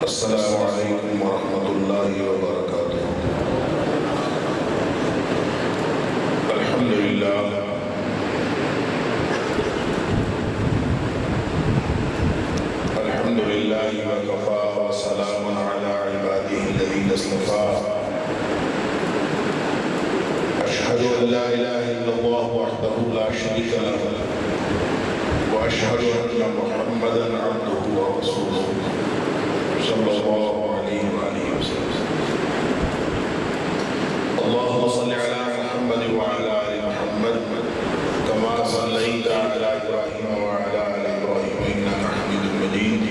السلام علیکم ورحمۃ اللہ وبرکاتہ۔ الحمدللہ الحمدللہ وکفا وسلام علی عبادہ الذین اصطفیٰ۔ اشہد ان لا الہ الا اللہ وحدہ لا شریک لہ واشہد ان محمدا عبدہ ورسولہ صلی اللہ علیہ وآلہ وسلم۔ اللہم صل علی محمد وعلی آل محمد کما صلیت علی ابراہیم وعلی آل ابراہیم انک حمید مجید۔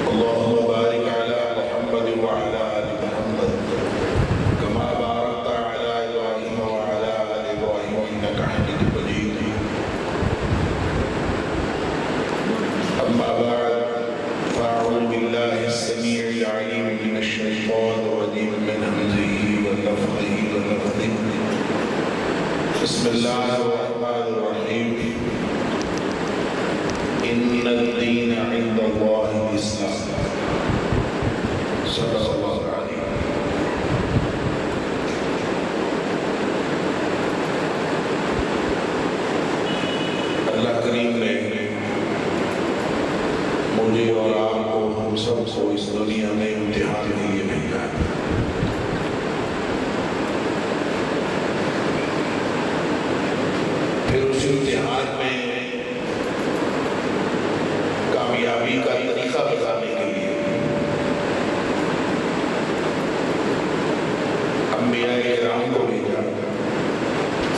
اللہم بارک علی محمد وعلی آل محمد کما بارکت علی ابراہیم وعلی آل ابراہیم انک حمید مجید۔ اما بعد فأعوذ بالله السميع العليم من الشيطان الرجيم من همزه ونفخه ونفثه بسم الله الرحمن الرحيم إن الدين عند الله الإسلام صدق الله العظيم۔ اللہ کریم نے مجھے اور آپ کو ہم سب کو اس دنیا میں امتحان کے لیے بھیجا ہے۔ پھر اس امتحان میں کامیابی کا طریقہ بتانے کے لیے انبیاء کرام کو بھیجا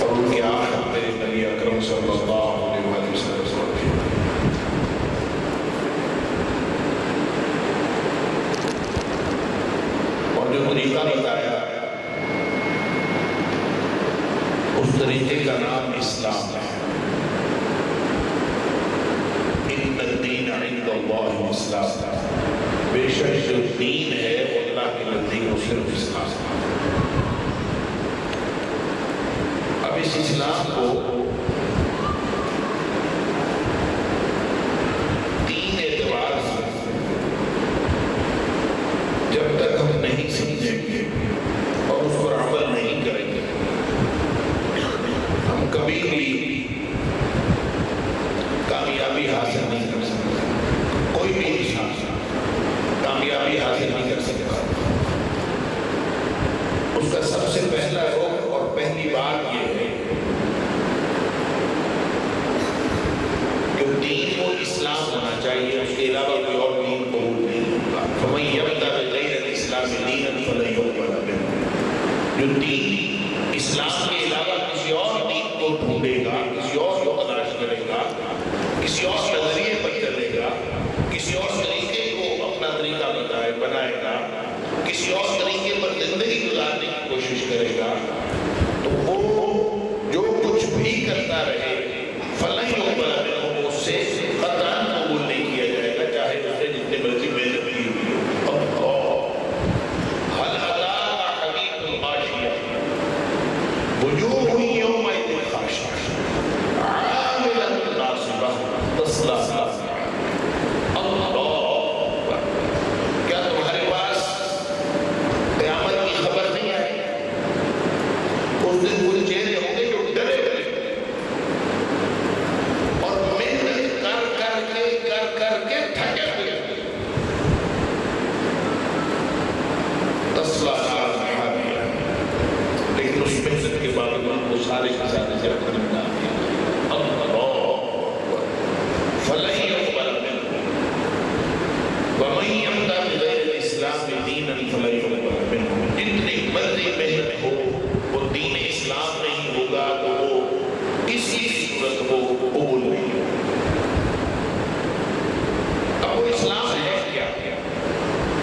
اور ان کے آخر میں نبی اکرم صلی اللہ علیہ وسلم کو بھیجا۔ جو طریقہ بتایا اس طریقے کا نام اسلام ہے۔ ان الدین عند اللہ الاسلام، بے شک جو دین ہے وہ اللہ کے نزدیک وہ صرف اسلام ہے۔ اب اس اسلام کو تین اعتبار سے جب تک ہم نہیں سمجھیں گے اور اس پر عمل نہیں کریں گے ہم کبھی بھی کامیابی حاصل نہیں کر سکتے۔ کوئی بھی انسان کامیابی حاصل نہیں کر سکتا۔ اس کا سب سے پہلا رخ اور پہلی بات یہ ہے کہ دین و اسلام ہونا چاہیے، اس کے علاوہ کوئی اور دین قبول نہیں ہوگا۔ فَمَن يَبْتَغِ غَيْرَ الْإِسْلَامِ دِينًا فَلَن يُقْبَلَ مِنْهُ، جو دین اسلام کے علاوہ کسی اور دین کو ڈھونڈے گا، کسی اور کو تلاش کرے گا، کسی اور نظریے پر چلے گا، کسی اور طریقے کو اپنا طریقہ بنائے گا، کسی اور طریقے پر زندگی گزارنے کی کوشش کرے گا، تو وہ جو کچھ بھی کرتا رہے فَلَن يُقْبَلَ مِنْهُ، اس سے قطعاً قبول نہیں کیا جائے گا، چاہے اس سے جتنے مرضی محنت کی ہوئی ہو۔ هل أتاك حديث الغاشية وجوه يومئذ خاشعة عاملة ناصبة تصلى نارا۔ اللہ، کیا تمہارے پاس قیامت کی خبر نہیں آئی؟ اس دن وہ چہرے ہوں گے جو ڈرے ہوئے اور محنت کر کے تھکے ہوئے، تصلى نارا حامية، لیکن اس محنت کے باوجود وہ سارے کے سارے جہنم میں آتے ہیں۔ اللہ، فَلَن يُقْبَلَ مِنْهُ وَمَن يَبْتَغِ غَيْرَ الْإِسْلَامِ دِينًا فَلَن يُقْبَلَ مِنْهُ، جتنی مرضی محنت ہو وہ دین اسلام نہیں ہوگا تو وہ کسی صورت کو قبول نہیں ہوگا۔ اب وہ اسلام ہے کیا؟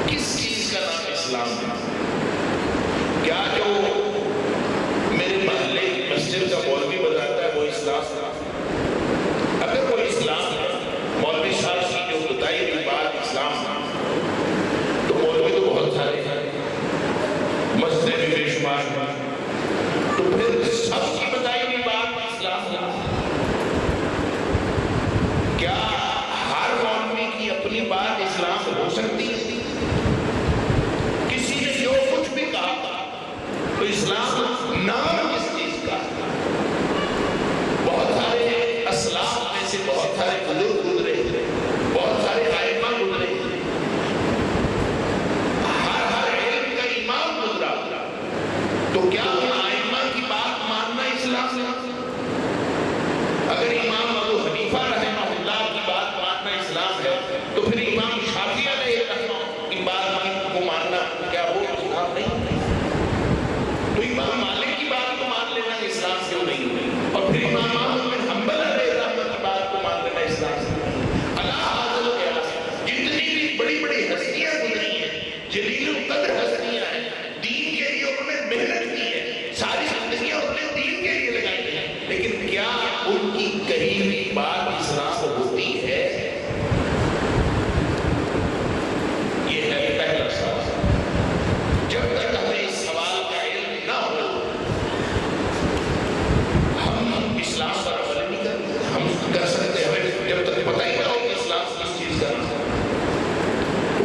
کس چیز کا نام اسلام ہے؟ کیا جو میرے محلے کی مسجد کا مولوی بتاتا ہے وہ اسلام ہے؟ اگر وہ اسلام ہے، مولوی صاحب کی جو بتائی ہوئی بات اسلام ہے، تو مولوی تو بہت سارے ہیں، مسجد بھی بے شمار ہیں، تو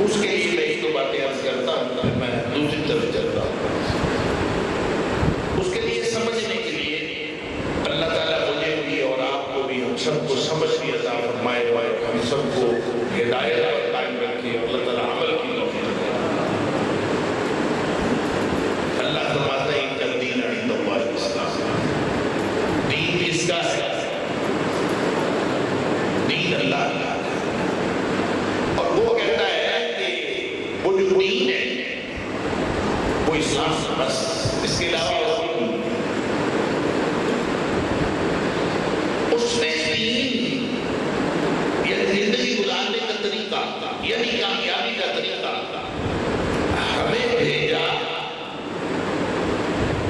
اس کے لیے میں ایک دو باتیں عرض کرتا ہوں، پھر میں دوسری طرف چلتا ہوں۔ اس کے لیے سمجھنے کے لیے اللہ تعالیٰ مجھے بھی اور آپ کو بھی، ہم سب کو سمجھ بھی عطا فرمائے، ہم سب کو ہدایت پر قائم رکھے، اللہ تعالیٰ عمل کی توفیق دے۔ اللہ فرماتا ہے ان الدین عند اللہ الاسلام، دین کس کا ہے؟ دین اللہ کا۔ اور وہ کہتا ہے کہ وہ جو دین ہے وہ اسلام سے بس، اس کے علاوہ اس نے دین یعنی زندگی گزارنے کا طریقہ، یعنی کامیابی کا طریقہ ہمیں بھیجا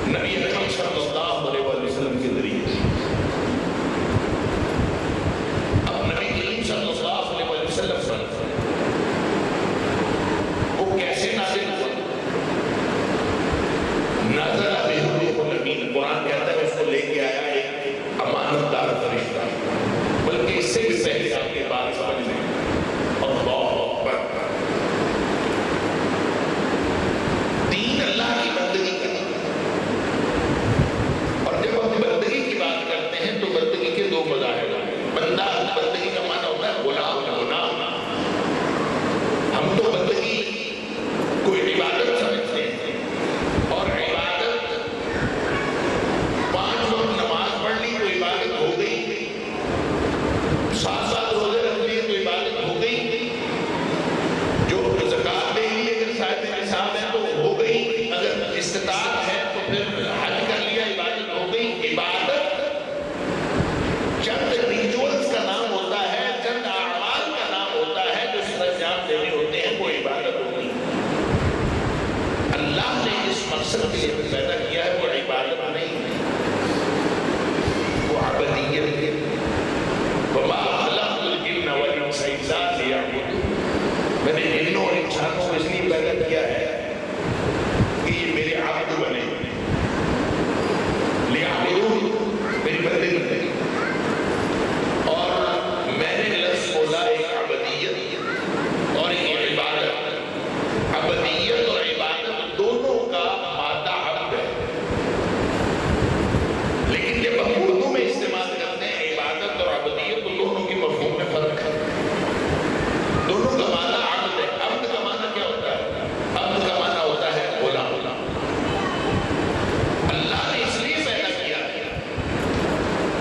نبی اکرم صلی اللہ علیہ وسلم کے ذریعے۔ اب نبی کریم صلی اللہ علیہ وسلم پر وہ کیسے نازل ہوا؟ نازل بہ الروح الامین، قرآن کہتا ہے اس کو لے کے آیا ایک امانت دار فرشتہ، بلکہ اس سے بھی پہلے آپ کے بات سمجھ لیں۔ اللہ اکبر، دین اللہ کی بندگی کا، اور جب ہم بندگی کی بات کرتے ہیں تو بندگی کے دو مظاہر ہیں۔ بندہ، بندگی کا معنی ہوتا ہے غلام، غلام۔ ہم تو بندگی کوئی عبادت سمجھتے ہیں، اور عبادت 5 وقت نماز پڑھ لی تو عبادت ہو گئی، 7 روزے رکھ لیے تو عبادت ہو گئی، جو زکات دے لی اگر صاحب نصاب ہے تو ہو گئی، اگر استطاعت ہے تو پھر حج کر لیا، عبادت ہو گئی۔ عبادت چند ریچولز کا نام ہوتا ہے، چند اعمال کا نام ہوتا ہے جو سر انجام دینے ہوتے ہیں، وہ عبادت ہوتی ہے۔ اللہ نے اس مقصد کے لیے پیدا کیا ہے، وہ عبادت نہیں ہے، وہ عبدیت ہے۔ وَمَا خَلَقْتُ الْجِنَّ وَالْإِنسَ إِلَّا لِيَعْبُدُونِ، میں نے جنوں اور انسانوں کو اس لیے پیدا کیا ہے کہ یہ میرے عبد بنے، لِيَعْبُدُونِ، میری بندے بنے۔ اور میں نے لفظ بولا ایک عبدیت اور ایک عبادت۔ عبدیت اور عبادت دونوں کا مادہ عبد ہے، لیکن جب ہم اردو میں استعمال کرتے ہیں عبادت اور عبدیت تو دونوں کی مفہوم میں فرق ہے۔ دونوں کا معنی عبد ہے۔ عبد کا معنی کیا ہوتا ہے؟ عبد کا معنی ہوتا ہے غلام۔ اللہ نے اس لیے پیدا کیا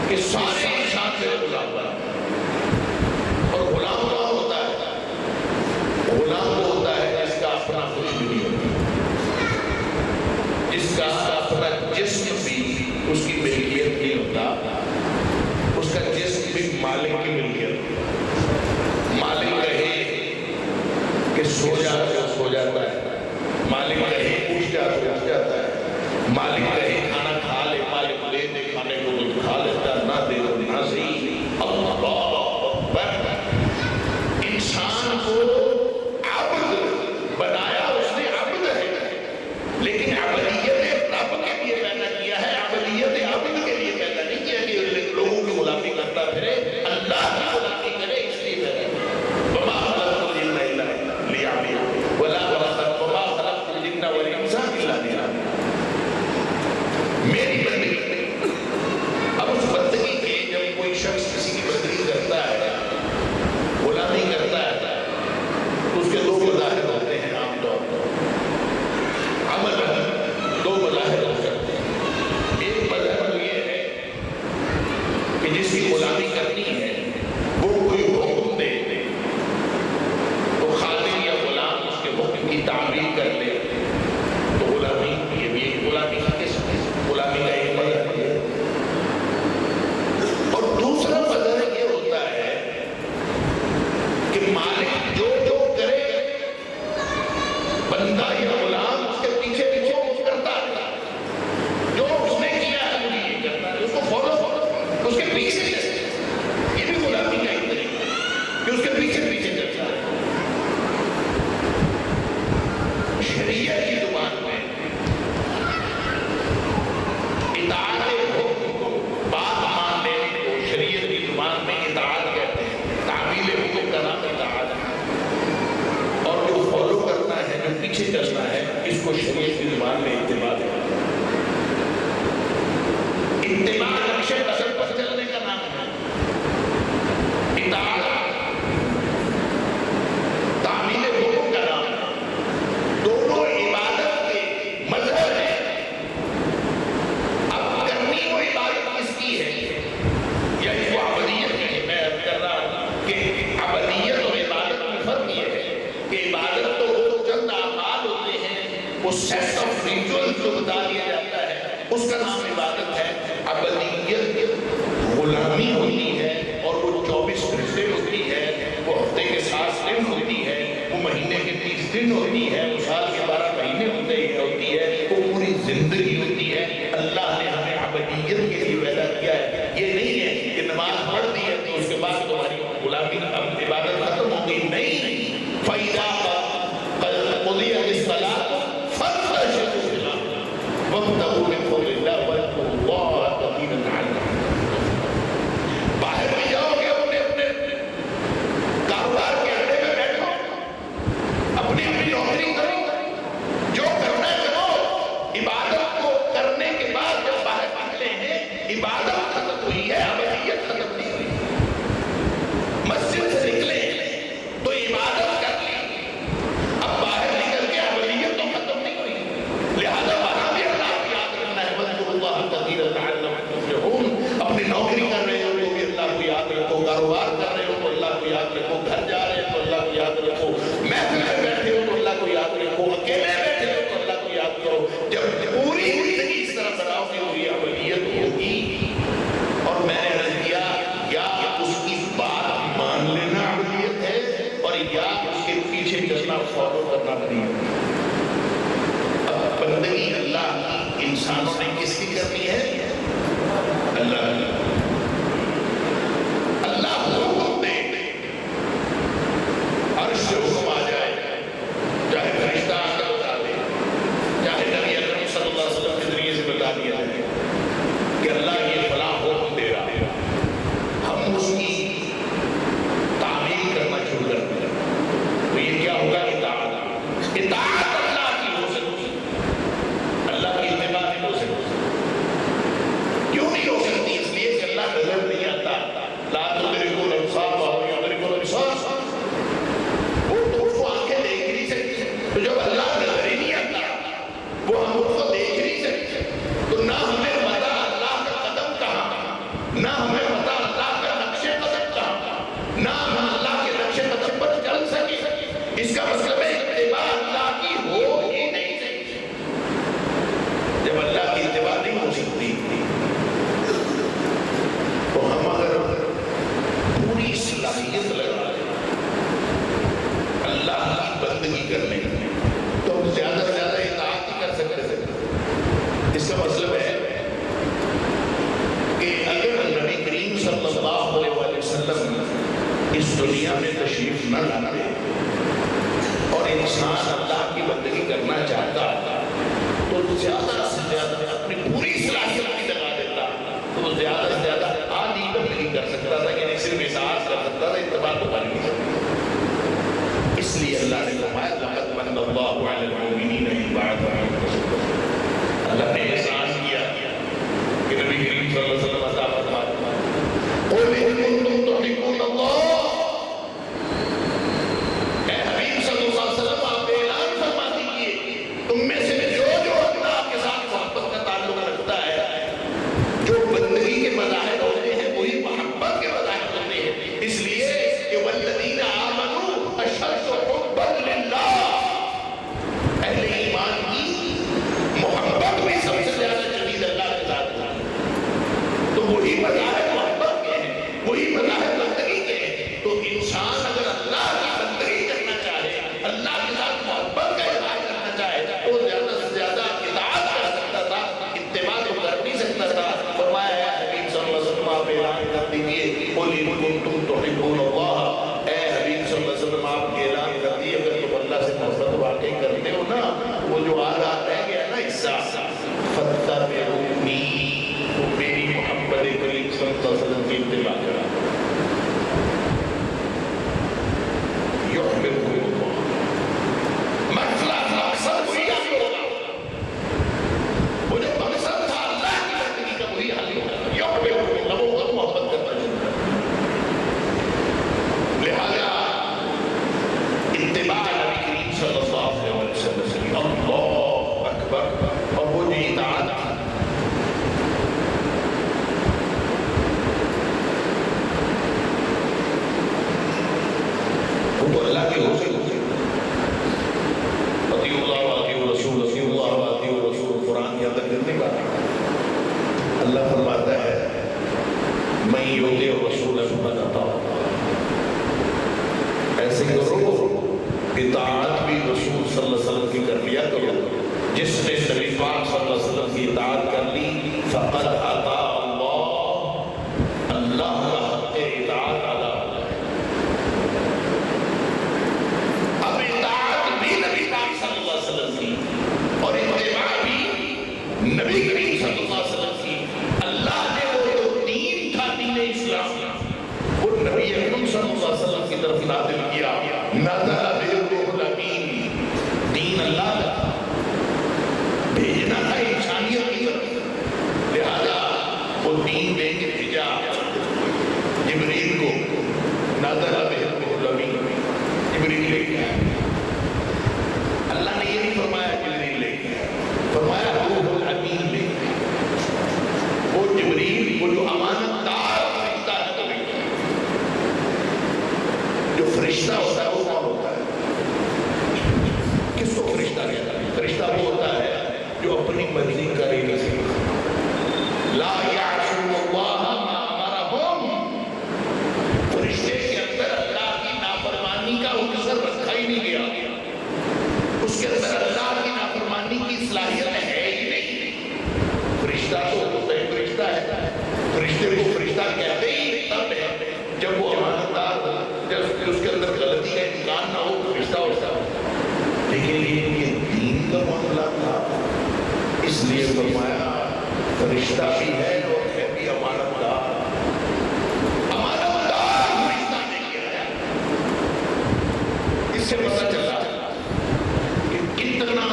کہ سارے انسان سے غلام بنا، اور غلام کیا ہوتا ہے؟ غلام وہ ہوتا ہے جس کا اپنا کچھ بھی نہیں ہوتا، جس کا اپنا جسم بھی اس کی ملکیت نہیں ہوتا، اس کا جسم بھی مالک کی ملکیت۔ مالک کہے کہ سو جا تو سو جاتا ہے، مالک کہے اٹھ جا تو اٹھ جاتا ہے، مالک کہے کھانا کھا لے، مالک دے دے کھانے کو تو کھا لیتا، نہ دے تو نہ صحیح۔ اللہ اکبر، انسان کو عبد بنایا اس نے، عبد ہے، لیکن عبدیت رب کے لیے پیدا کیا ہے، عبدیت عبد کے لیے پیدا نہیں کیا کہ لوگوں کی غلامی کرتا پھرے، اللہ کی غلامی کرے، اس لیے پیدا کیا۔ وما خلقت الجن الا ليعبدون وما خلقت الجن والانس الا ليعبدون، میری بندگی۔ اب اس بندگی کے جب کوئی شخص کسی کی بندگی کرتا ہے، غلامی کرتا ہے، تو اس کے دو مظاہر ہوتے ہیں عام طور پر۔ عمل دو مظاہر ہو سکتے ہیں۔ ایک مظہر یہ ہے کہ جس کی غلامی کرنی ہے وہ کوئی حکم دے دے تو خادم یا غلام اس کے حکم کی تعمیل کر لے، تو غلامی، یہ بھی ایک غلامی کی قسم ہے، غلامی کا ایک مظہر ہے۔ اور دوسرا مظہر یہ ہوتا ہے کہ مالک جو جو کرے، بندہ یا غلام اس کے پیچھے پیچھے وہ کرتا ہے، جو اس نے کیا ہے وہ یہ کرتا ہے، اس کو فالو اس کے پیچھے چلتا ہے۔ یہ بھی غلامی کا ایک طریقہ ہے کہ اس کے پیچھے پیچھے چلتا ہے۔ شریعت کی زبان میں اطاعت حکم کو، بات مان لینے کو شریعت کی زبان میں اطاعت کہتے ہیں۔ تعمیل حکم کا نام اطاعت ہے، اور جو شریعت کی زبان میں اتباع ہے۔ اتباع نقش قدم پر چلنے کا نام ہے، اطاعت تعمیل حکم کا نام ہے۔ دونوں عبادت کے مظہر ہیں۔ اب کرنی وہ عبادت کس کی ہے؟ یعنی وہ عبدیت کی ہے۔ میں عرض کر رہا ہوں کہ عبدیت اور عبادت میں فرق یہ ہے کہ عبادت تو وہ چند اعمال ہوتے ہیں، وہ سیٹ آف ریچوئل جو بتا دیا جاتا ہے، اس کا نام عبادت ہے۔ عبدیت غلامی ہوتی ہے، اور وہ 24 گھنٹے ہوتی ہے، وہ ہفتے کے 7 دن ہوتی ہے، وہ مہینے کے 30 دن ہوتی ہے، وہ سال کے 12 مہینے ہوتی ہے، وہ پوری زندگی ہوتی ہے۔ اللہ نے ہمیں عبدیت کے لیے پیدا کیا ہے۔ یہ نہیں ہے کہ نماز پڑھ دی ہے تو اس کے بعد تمہاری غلامی عبادت ختم ہو گئی، نہیں۔ فَإِذَا قُضِيَتِ الصَّلَاةُ فَانتَشِرُوا فِي الْأَرْضِ وَابْتَغُوا مِن فَضْلِ اللَّهِ وَاذْكُرُوا اللَّهَ كَثِيرًا لَعَلَّكُمْ۔ باہر نہیں جاؤ گے، اپنے کاروبار کے اڈے میں بیٹھو، اپنی نوکری کرو، جو کرنا ہے کرو۔ عبادت کو کرنے کے بعد جب باہر نکلے ہیں، عبادت ختم ہوئی ہے، عبادیت ختم نہیں ہوئی۔ مسجد سے نکلے تو عبادت کر لی، اب باہر نکل کے عبادیت تو ختم نہیں ہوئی۔ لہذا وہاں بھی اللہ کو یاد رکھنا ہے، وَاذْكُرُوا اللَّهَ كَثِيرًا لَعَلَّكُمْ تُفْلِحُونَ۔ اپنی نوکری کر رہے ہو تو بھی اللہ کو یاد رکھو، کاروبار کر رہے ہو تو اللہ کو یاد رکھو، گھر جا رہے ہو تو اللہ کو یاد رکھو، محفل میں بیٹھے ہو تو اللہ کو یاد رکھو، اکیلے بیٹھے ہو تو اللہ کو یاد کرو۔ جب پوری زندگی اس طرح بناؤ گے ہوئی عبادیت ہوگی۔ اور میں نے عرض کیا، یا اس کی بات مان لینا عبادیت ہے، اور یا اس کے پیچھے چلنا، فالو کرنا نہیں ہے۔ اب بندگی اللہ کی انسانوں نے کس کی کرنی ہے؟ اللہ حکم دے، عرش سے حکم آ جائے، چاہے فرشتہ آ کر بتا دے، چاہے نبی اکرم صلی اللہ علیہ وسلم کے ذریعے سے بتا دیا جائے کہ اللہ یہ فلاں حکم دے رہا ہے، ہم اس کی تعمیل کرنا شروع کر دیں، تو یہ کیا ہوگا؟ اطاعت۔ اطاعت اللہ کی ہو سکتی، اللہ کی اتباع نہیں ہو سکتی۔ کیوں نہیں ہو سکتی؟ اس لیے کہ اللہ نظر نہیں آتا۔ لا تدرکوا الابصار وهو یدرک الابصار۔ وہ آنکھیں دیکھ نہیں سکتی، تو جب اللہ نظر ہی نہیں آتا، وہ ہم اس کو دیکھ نہیں سکتے، تو نہ ہمیں پتا اللہ کا قدم کہاں، نہ ہمیں پتا اللہ کا نقش قدم کہاں، نہ ہم اللہ کے نقش قدم پر چل سکے۔ اس کا مطلب ہے اتباع اللہ کی ہو ہی نہیں سکتی۔ جب اللہ کی اتباع نہیں ہو سکتی تو ہم اگر پوری صلاحیت لگا لیں اللہ کی بندگی کرنے کی، تو ہم زیادہ سے زیادہ اطاعت نہیں کر سکتے۔ اس کا مطلب ہے کہ اگر نبی کریم صلی اللہ علیہ وسلم اس دنیا میں تشریف نہ لاتے اور انسان اللہ کی بندگی کرنا چاہتا تو زیادہ سے زیادہ اپنی پوری صلاحیت کی لگا دیتا، تو وہ زیادہ سے زیادہ آدھی بندگی کر سکتا تھا، یعنی صرف اطاعت کر سکتا تھا، اتباع تو کر نہیں سکتا۔ اس لیے اللہ نے فرمایا لقد من اللہ علی المؤمنین اذ بعث فیہم۔ اللہ نے احسان کیا کہ نبی کریم صلی اللہ علیہ وسلم عطا فرمایا، قل ان کنتم تحبون اللہ، اے حبیب صلی اللہ علیہ وسلم آپ اعلان فرما دیجئے تم میں سے جو اپنا آپ کے ساتھ محبت کا تعلق رکھتا ہے، جو بندگی کے مظاہر ہوتے ہیں وہی محبت کے مظاہر ہوتے ہیں۔ اس لیے کہ والذین آمنوا اشد حبا جس نے نبی پاک صلی اللہ علیہ وسلم کی اطاعت کر لی فقد اطاع اللہ، اللہ کا حق اطاعت ادا ہو جائے۔ اب اطاعت بھی نبی پاک صلی اللہ علیہ وسلم کی اور اتباع بھی نبی کریم صلی اللہ علیہ وسلم کی۔ اللہ نے وہ جو دین تھا دین اسلام، وہ نبی اکرم صلی اللہ علیہ وسلم کی طرف نازل کیا، نازل بہ الروح الامین، دین اللہ کا بھیجنا تھا انسانیت کی طرف، لہذا وہ دین لے کے بھیجا جبریل کو، نازل بہ الروح الامین، جبریل لے کے آیا۔ اللہ نے یہ نہیں فرمایا جبریل لے کے آیا، فرمایا روح الامین لے کے آیا۔ وہ جبریل، وہ جو امانت دار فرشتہ ہے تو لے کے آیا۔ جو فرشتہ ہوتا ہے وہ کون ہوتا ہے؟ کس کو فرشتہ کہتا ہے؟ فرشتہ وہ ہوتا ہے جو اپنی مرضی کرے نہیں سکتا، لا یعصون اللہ ما امرہم۔ فرشتے کے اندر اللہ کی نافرمانی کا عنصر رکھا ہی نہیں گیا، اس کے اندر اللہ کی نافرمانی کی صلاحیت ہے ہی نہیں۔ فرشتہ تو ہوتا ہے، فرشتہ ہے، فرشتے کو فرشتہ کہتے ہی تب ہے جب وہ امانت دار ہو، جب اس کے اندر غلطی کا امکان نہ ہو، فرشتہ ہوتا ہے۔ لیکن یہ دین کا معاملہ تھا، اس لیے فرمایا فرشتہ بھی ہے اور ہے بھی امانت دار۔ امانت دار فرشتہ نے کیا ہے۔ اس سے پتہ چلا کہ کتنا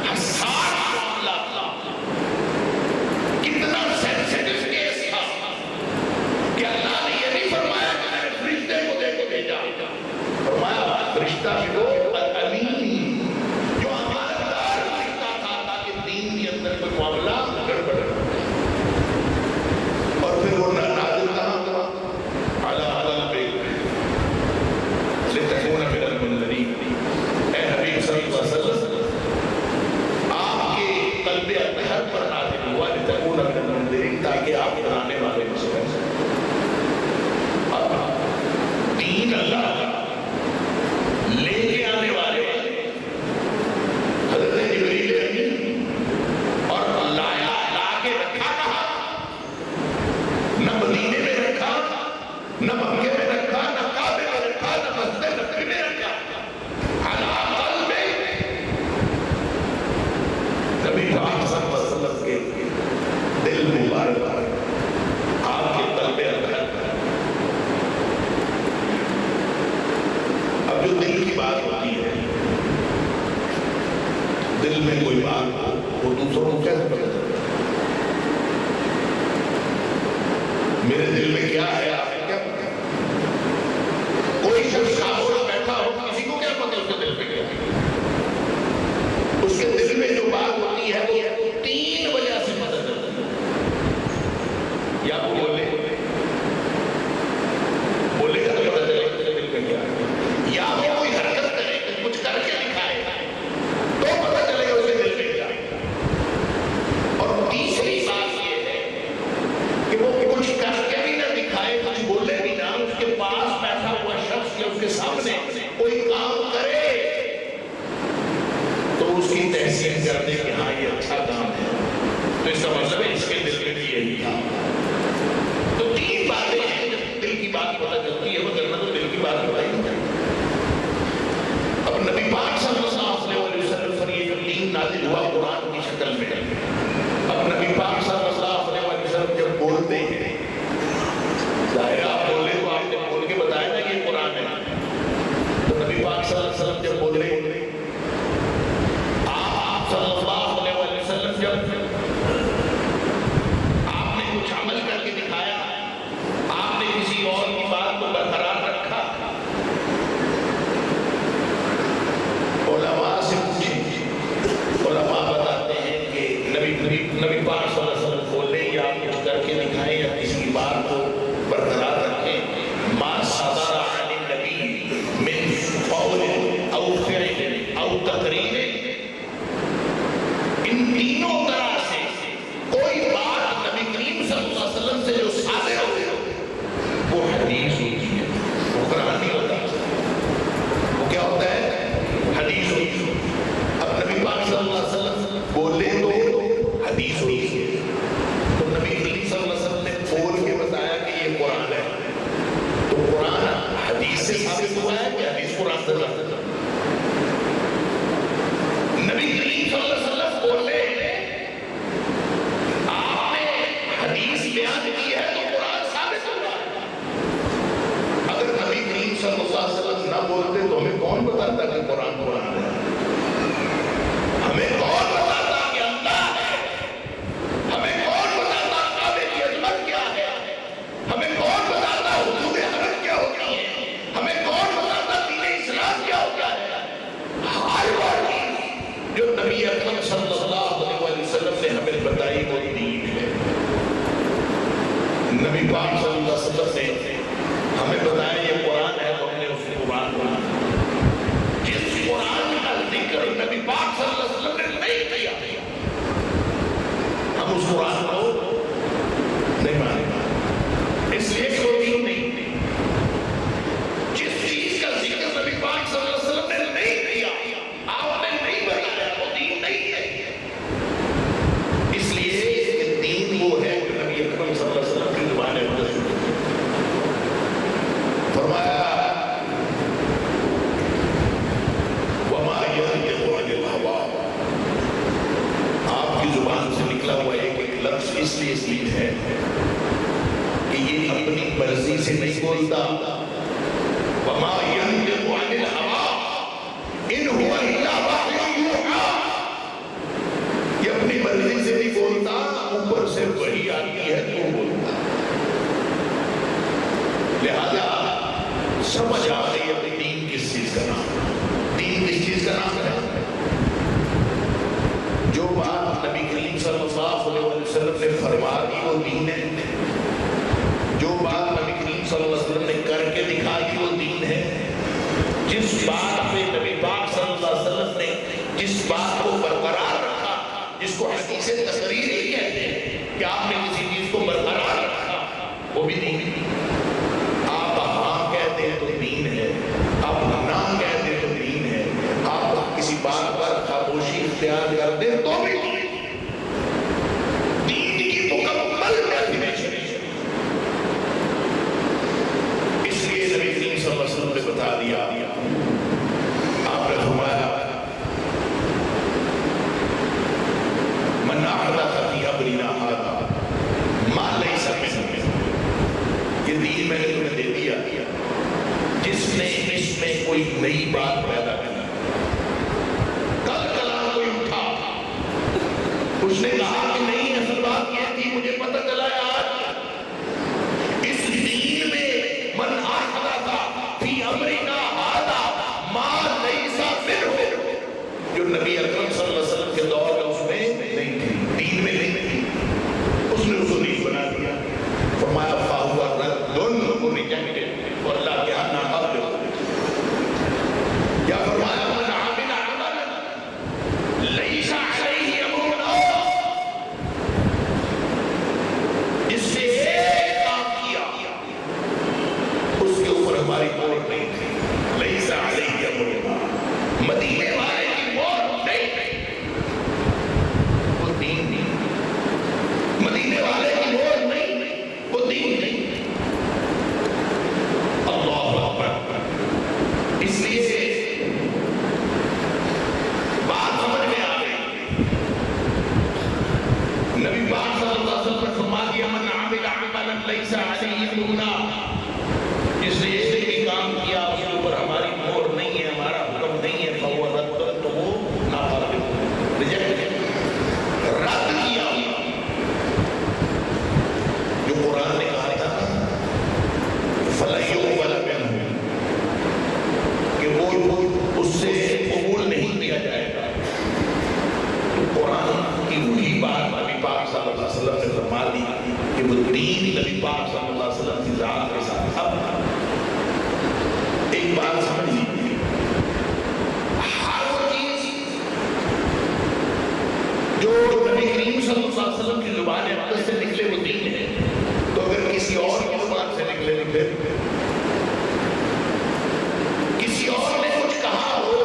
حساس معاملہ تھا، کتنا سینسیٹیو کیس تھا کہ اللہ نے یہ نہیں فرمایا کہ میں نے فرشتے کو دے کے بھیجا، فرمایا فرشتہ بھی دو الامین، جو امانت دار فرشتہ تھا تاکہ دین کے اندر کوئی معاملہ گڑبڑ نہ ہو۔ اور پھر وہ نازل کہاں ہوا؟ علی قلبک لتکون من المنذرین۔ اے حبیب صلی اللہ علیہ وسلم، آپ کے قلب اطہر پر نازل ہوا لتکون من المنذرین، تاکہ آپ ڈرانے والے میں سے بن سکیں۔ دین اللہ کا لے کے آنے والے حضرت جبریل امین، اور لا کے رکھا کہا، نہ مدینے میں رکھا، نہ مکے میں رکھا، نہ کعبے میں رکھا، نہ مسجد نبوی میں رکھا، علی قلبک، نبی پاک صلی اللہ علیہ وسلم کے دل مبارک، آپ کے قلب اطہر۔ اب جو دل کی بات ہوتی ہے، دل میں کوئی بات ہو وہ دوسروں کو کیسے پتہ چلتا ہے؟ میرے دل میں کیا ہے آپ کو کیا پتہ؟ کوئی شخص خاموش بیٹھا ہو، کسی کو کیا پتہ اس کے دل میں کیا ہے؟ اس کے دل میں جو بات ہوتی ہے وہ تین وجہ سے پتہ چلتا ہے۔ یا وہ بولے گا تو پتہ چلے کہ دل میں کیا ہے، یا وہ کوئی حرکت کرے، کچھ کر کے دکھائے تو پتہ چلے گا اس کے دل میں کیا ہے۔ اور تیسری بات یہ ہے کہ وہ کچھ کر کے بھی نہ دکھائے، کچھ بولے بھی نہ، اس کے پاس بیٹھا ہوا شخص یا اس کے سامنے کوئی کام کرے تو اس کی تحسین کر دے کہ ہاں یہ اچھا کام ہے، تو اس کا مطلب ہے اس کے دل میں بھی یہی تھا۔ تو تین باتیں ہیں جب دل کی بات پتہ چلتی ہے، وہ کرنا تو دل کی بات بتائی نہیں جاتی۔ اب نبی پاک صلی اللہ علیہ وسلم پر یہ جو دین نازل ہوا قرآن کی شکل میں، اب نبی پاک صلی اللہ علیہ وسلم جب بولتے ہیں، ظاہر آپ بولے تو آپ نے بول کے بتایا نا کہ یہ قرآن ہے، تو نبی پاک صلی اللہ علیہ وسلم جب بولے، آپ صلی اللہ علیہ وسلم جب آپ نے کچھ نبی پاک صلی اللہ علیہ وسلم نے نہیں کیا. ہم اس قرآن کو نہیں مانے اس لیے کہ وہ دین نہیں. جس چیز کا ذکر نبی پاک صلی اللہ علیہ وسلم نے نہیں کیا آپ نے نہیں بتایا وہ دین نہیں ہے. اس لیے کہ دین وہ ہے جو نبی اکرم صلی اللہ علیہ وسلم کی زبان مقدس فرمایا وما ينطق عن الهوى. آپ کی زبان سے نکلا ہوا ایک لفظ اس لیے دین ہے کہ یہ اپنی مرضی سے نہیں بولتا. وما ينطق عن الهوى ان هو الا وحي يوحى. یہ اپنی مرضی سے نہیں بولتا اوپر سے وحی آتی ہے تو بولتا. لہذا سمجھ آ گئی اپنی دین کس چیز کا نام. دین کس چیز کا نام ہے؟ جو بات نبی کریم صلی اللہ علیہ وسلم نے فرما دی وہ دین ہے. جو بات نبی کریم صلی اللہ علیہ وسلم نے کر کے دکھائی وہ دین ہے. جس بات پہ نبی پاک صلی اللہ علیہ وسلم نے جس بات کو برقرار رکھا جس کو حدیث تقریر ہی کہتے ہیں کہ آپ نے کسی چیز کو برقرار رکھا وہ بھی دین ہے. آپ ہاں کہتے ہیں تو دین ہے, آپ نہ کہتے ہیں تو دین ہے, آپ کسی بات پر خاموشی اختیار کر دیں تو بھی دین کی مکمل ڈیفینیشن. اس لیے نبی کریم صلی اللہ علیہ وسلم نے بتا دیا. آپ نے فرمایا من احدث فی امرنا ھذا ما لیس منہ. یہ دین میں نے تمہیں دے دیا جس نے اس میں کوئی نئی بات پیدا کی. کل کلام کوئی اٹھا اس نے کہا کہ نہیں اصل بات یہ تھی مجھے پتہ چلا آج اس دین میں من احدث فی امرنا ھذا ما لیس منہ. جو نبی اکرم صلی اللہ علیہ وسلم کے دور میں اس میں نہیں تھی, دین میں نہیں تھی, اس نے اس کو دین بنا دیا. فرمایا فاہوا رد کو ریجیکٹڈ اور اللہ کے ہاں ناقابل. یا فرمایا من عمل عملا لیس علیہ امرنا. جس نے ایک کام کیا اس کے اوپر ہماری مہر نہیں تھی. لیس علیہ امرنا مدینے والے کی مہر نہیں, وہ دین نہیں. مدینے والے کی مہر نہیں, وہ دین نہیں. اللہ اکبر. اس لیے بات سمجھ میں آ گئی. نبی پاک صلی اللہ علیہ وسلم نے فرما دیا من عمل عملا لیس علیہ امرنا. جس نے ایک بھی کام کیا اس کے اوپر ہماری مہر نہیں ہے, ہمارا حکم نہیں ہے, فہو رد, تو وہ ناقابل, ریجیکٹ, رد کیا. جو قرآن نے کہا تھا فَلَن يُقْبَلَ مِنْهُ کہ وہ اس سے قبول نہیں کیا جائے گا. تو قرآن کی وہی بات نبی پاک صلی اللہ علیہ وسلم نے فرما دی کہ وہ دین نبی پاک صلی اللہ علیہ وسلم کی ذات کے ساتھ. اب ایک بات سمجھ لیجیے, ہر وہ چیز جو نبی کریم صلی اللہ علیہ وسلم کی زبان مقدس سے نکلے وہ دین ہے. تو اگر کسی اور کی زبان سے نکلے کسی اور نے کچھ کہا ہو,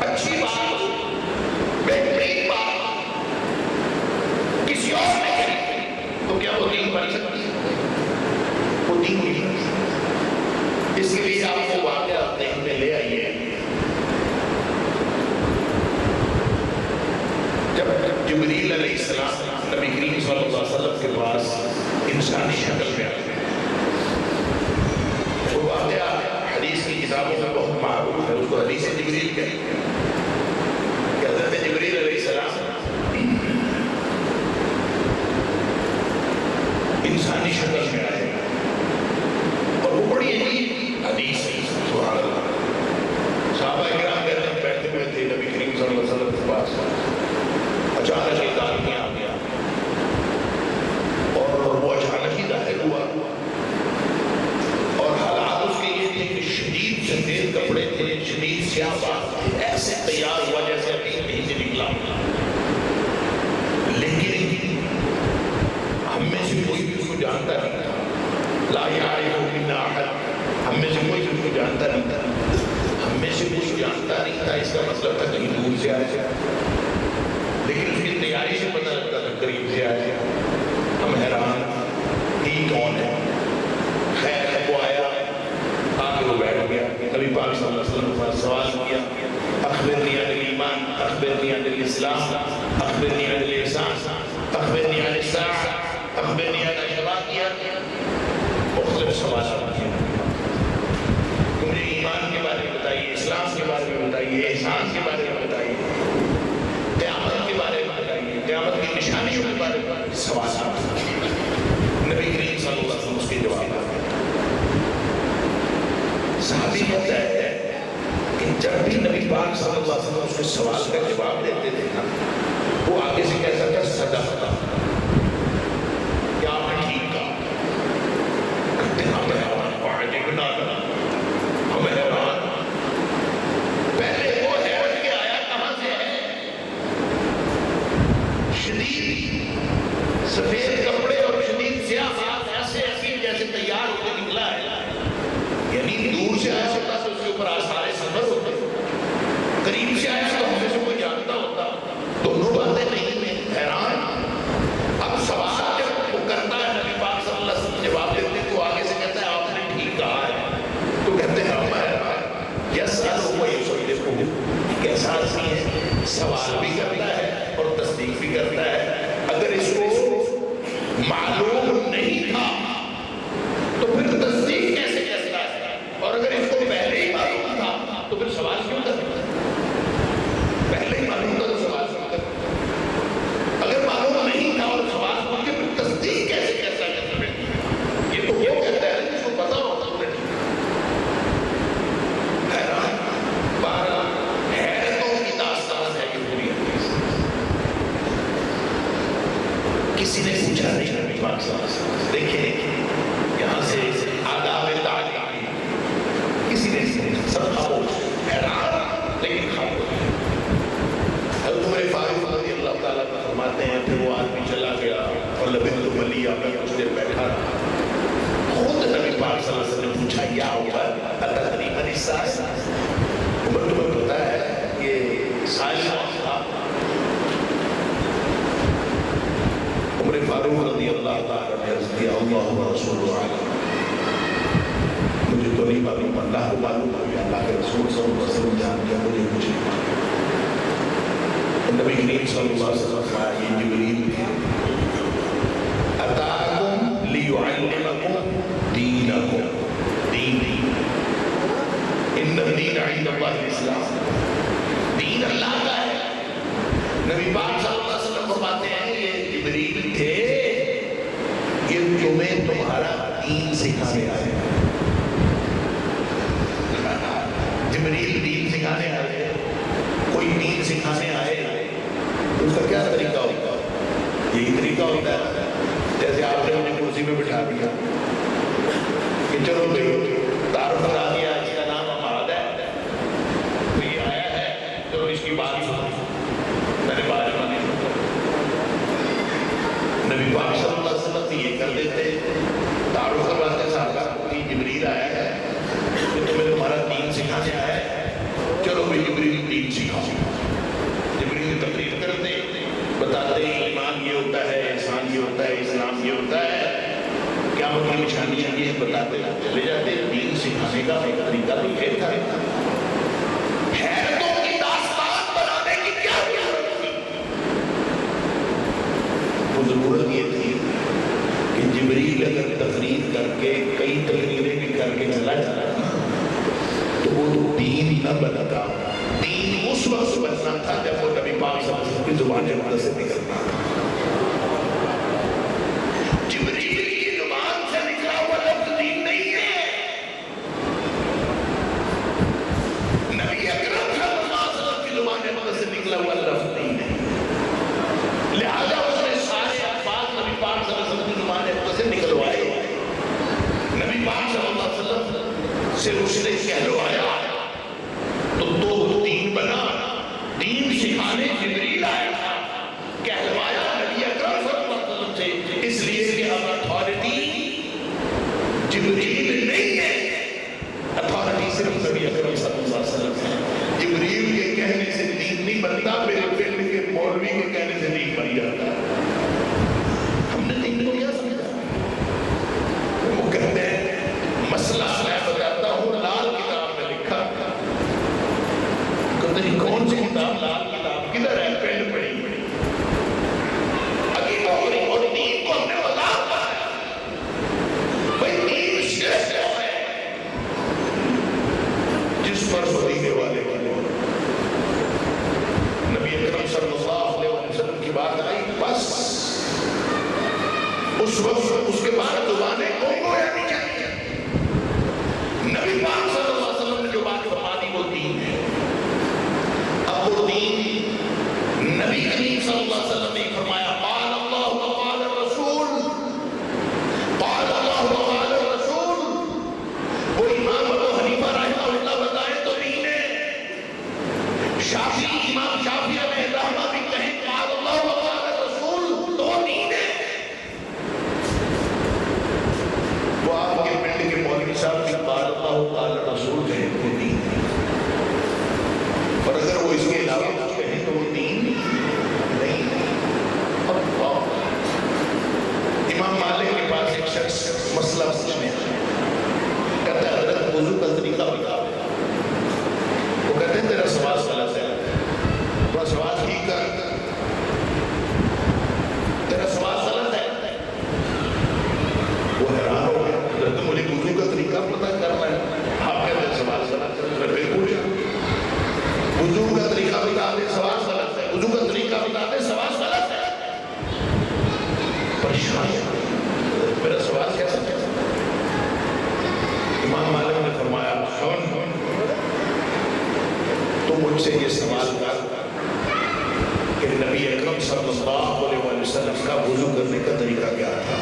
اچھی بات ہو, بہترین بات کسی اور نے کہی, تو کیا وہ دین بن سکتی ہے؟ وہ دین نہیں. اس کے لیے آپ کو واقعہ ذہن میں لے آئیے. جب جبریل علیہ السلام نبی کریم صلی اللہ علیہ وسلم کے پاس انسانی شکل میں آئے, وہ واقعہ حدیث کی کتابوں میں بہت معروف ہے, اس کو حدیث جبریل کہتے ہیں. کہ حضرت جبریل علیہ السلام انسانی شکل میں آئے اور وہ بڑی عجیب حدیث ہے. سبحان اللہ. صحابہ کرام کہتے ہیں بیٹھے ہوئے تھے نبی کریم صلی اللہ علیہ وسلم کے پاس, اچانک ایک آدمی آ گیا اور وہ اچانک ہی ظاہر ہوا اور حالات اس کے یہ تھے کہ شدید سفید کپڑے تھے, شدید سیاہ بال تھے, ایسا مسئلہ تھا کہیں دور سے آیا، لیکن اس کی تیاری سے پتہ لگتا تھا قریب سے آیا. ہم حیران یہ کون ہے. خیر وہ آیا، آ کے وہ بیٹھ گیا. نبی پاک صلی اللہ علیہ وسلم نے سوال کیا، اخبرنی عن الایمان، اخبرنی عن الاسلام، اخبرنی عن الاحسان، اخبرنی عن الساعة، اخبرنی عن اشراطها. مختلف سوالات کیے. مجھے ایمان کے بارے میں بتائیے، اسلام کے بارے میں بتائیے، احسان کے بارے میں بتائیے، قیامت کے بارے میں بتائیے، قیامت کی نشانیوں کے بارے میں سوالات. نبی کریم صلی اللہ علیہ وسلم اس کے جواب آتے ہیں. صحابی کہتا ہے کہ جب بھی نبی پاک صلی اللہ علیہ وسلم اس کے سوال کا جواب دیتے تھے نا، وہ آگے سے کہتا تھا صدقتا، کیا آپ نے ٹھیک کہا. کہتے ہیں ہم حیران، وعجبنا لنا، ہم حیران. پہلے وہ ہے اٹھ کے آیا کہاں سے ہے، شدید سفید کپڑے اور شدید سیاہ بات، ایسے عظیم جیسے تیار ہو کے نکلا ہے. یعنی دور سے آیا ہوتا تو اس کے اوپر آثار سفر ہوتے، قریب سے آیا تو ہمیں سے کوئی جانتا ہوتا. دونوں باتیں نہیں میں حیران. اب سوال جب وہ کرتا ہے نبی پاک صلی اللہ علیہ وسلم جواب دیتے تو آگے سے کہتا ہے آپ نے ٹھیک کہا ہے. تو کہتے ہیں ہم حیران. یسأل و یصدق، کیسا آدمی ہے، سوال بھی کرتا ہے اور تصدیق بھی کرتا ہے. اگر اس کو معلوم نہیں تھا تو پھر تصدیق کیسے کرتا ہے، اور اگر اس کو پہلے ہی معلوم تھا تو پھر سوال کیوں کرتا ہے. پہلے ہی معلوم تھا تو سوال کیوں کرتا ہے. اگر معلوم نہیں تھا اور سوال کر کے پھر تصدیق کیسے کرتا ہے. یہ تو وہ کہتا ہے جس کو پتا ہوتا ہے. حیران. بہرحال حیرتوں کی داستان ہے یہ پوری حدیث. کسی نے پوچھا نہیں نبی پاک صلی اللہ علیہ وسلم، دیکھیں یہاں سے آداب تعلیم، کسی نے سب خاموش، حیران لیکن خاموش. حضرت عمر فاروق رضی اللہ تعالیٰ عنہ فرماتے ہیں پھر وہ آدمی چلا گیا اور لبثت ملیہ میں کچھ دیر بیٹھا رہا. خود نبی پاک صلی اللہ علیہ وسلم نے پوچھا یا عمر اتدری من السائل، عمر تمہیں پتہ ہے یہ سائل کون تھا. عمر فاروق رضی اللہ تعالیٰ نے عرض کیا اللہ و رسول عالم، مجھے تو نہیں معلوم، اللہ کو معلوم ہے، اللہ کے رسول صلی اللہ علیہ وسلم جان کیا مجھے کچھ نہیں معلوم. نبی کریم صلی اللہ علیہ وسلم فرمایا یہ جبریل تھے، اتاکم لیعلمکم دینکم، دین ان الدین عند اللہ الاسلام، دین اللہ کا ہے. نبی پاک صلی اللہ علیہ وسلم فرماتے ہیں یہ جبریل تھے، یہ تمہیں تمہارا دین سکھانے آئے. جبریل دین سکھانے آئے. کوئی دین سکھانے آئے اس کا کیا طریقہ ہوتا ہے؟ یہی طریقہ ہوتا ہے جیسے آپ نے مجھے کرسی میں بٹھا دیا کہ چلو بھائی تعارف کرا دیا، اس کا نام اماد ہے، تو یہ آیا ہے، چلو اس کی بات سنو. میں نے بات مانی. نبی پاک صلی اللہ علیہ وسلم یہ کر دیتے، تعارف کرواتے صاحب کہ جبریل آیا ہے کہ تمہیں تمہارا دین سکھانے آیا ہے، چلو بھائی جبریل دین سکھاؤ. جبریل تقریر کرتے بتاتے ایمان یہ ہوتا ہے، احسان یہ ہوتا ہے، اسلام یہ ہوتا ہے، قیامت کی نشانیاں یہ بتاتے چلے جاتے. دین سکھانے کا ایک طریقہ تو یہ تھا. حیرتوں کی داستان بنانے کی کیا ضرورت تھی؟ وہ ضرورت یہ تھی کہ جبریل اگر تقریر کر کے کئی تقریریں بھی کر کے چلا جانا تو وہ دین نہ بنتا. دین اس وقت بننا تھا جب وہ نبی پاک صلی اللہ علیہ وسلم کی زبان جمع سے نکلنا تھا. جبریل کی زبان سے نکلا ہوا لفظ دین نہیں ہے. نبی اکرم صلی اللہ علیہ وسلم کی زبان جمع سے نکلا ہوا لفظ دین ہے. لہذا اس نے سارے الفاظ نبی پاک صلی اللہ علیہ وسلم کی زبان جمع سے نکلوائے. نبی پاک صلی اللہ علیہ وسلم سے اس نے کہلوایا تو دو دین بنا. دین سکھانے جبریل آیا تھا، کہلوایا نبی اکرم صلی اللہ علیہ وسلم سے، اس لیے کہ اب اتھارٹی جبریل نہیں ہے، اتھارٹی صرف نبی اکرم صلی اللہ علیہ وسلم ہے. جبریل کے کہنے سے بنتا، میرے بیٹے کے مولوی کے کہنے سے نہیں بن جاتا. ہم نے دین کو کیا سمجھا؟ وہ کہتے ہیں مسئلہ میں بتاتا ہوں، لال کتاب میں لکھا. کہتے ہیں کون سی کتاب؟ لال کتاب کدھر ہے؟ پین پڑی اور دین کو ہم نے وضاحت بنایا. بھائی دین شیخ ہے جس پر مدینے والے کی نبی اکرم صلی اللہ علیہ وسلم کی بات آئی، بس اس وقت اس کے بعد زبانیں گویا نہیں چاہیے. نبی پاک صلی اللہ علیہ وسلم نے جو بات فرما دی وہ دین ہے. اب وہ دین نبی کریم صلی اللہ علیہ وسلم نے فرمایا قال اللہ وقال الرسول، قال اللہ وقال الرسول. وہ امام ابو حنیفہ رحمہ اللہ بتائے تو دین ہے. شافعی امام شافعی علیہ الرحمہ بھی کہیں قال اللہ وقال الرسول تو دین ہے. وہ آپ کے پنڈ کے مولوی صاحب کی قال اللہ وقال الرسول کہیں تو دین ہے، اور اگر وہ اس کے علاوہ کچھ کہیں تو وہ دین نہیں. اب امام مالک کے پاس ایک شخص مسئلہ پوچھنے کہتا ہے حضرت وضو کا طریقہ بتا. وہ کہتے ہیں تیرا سوال غلط ہے، تیرا سوال ٹھیک کر، تیرا سوال غلط ہے. وہ حیران ہو گیا، حضرت مجھے وضو کا طریقہ پتہ کرنا ہے، آپ کہتے ہیں سوال غلط ہے. میں پھر پوچھا وضو کا طریقہ بتا دے، سوال غلط ہے. وضو کا طریقہ بتا دے، سوال غلط ہے. پریشان میرا سوال کیسا ہے؟ امام مالک نے فرمایا سن، تو مجھ سے یہ سوال کر کہ نبی اکرم صلی اللہ علیہ وسلم کا وضو کرنے کا طریقہ کیا تھا.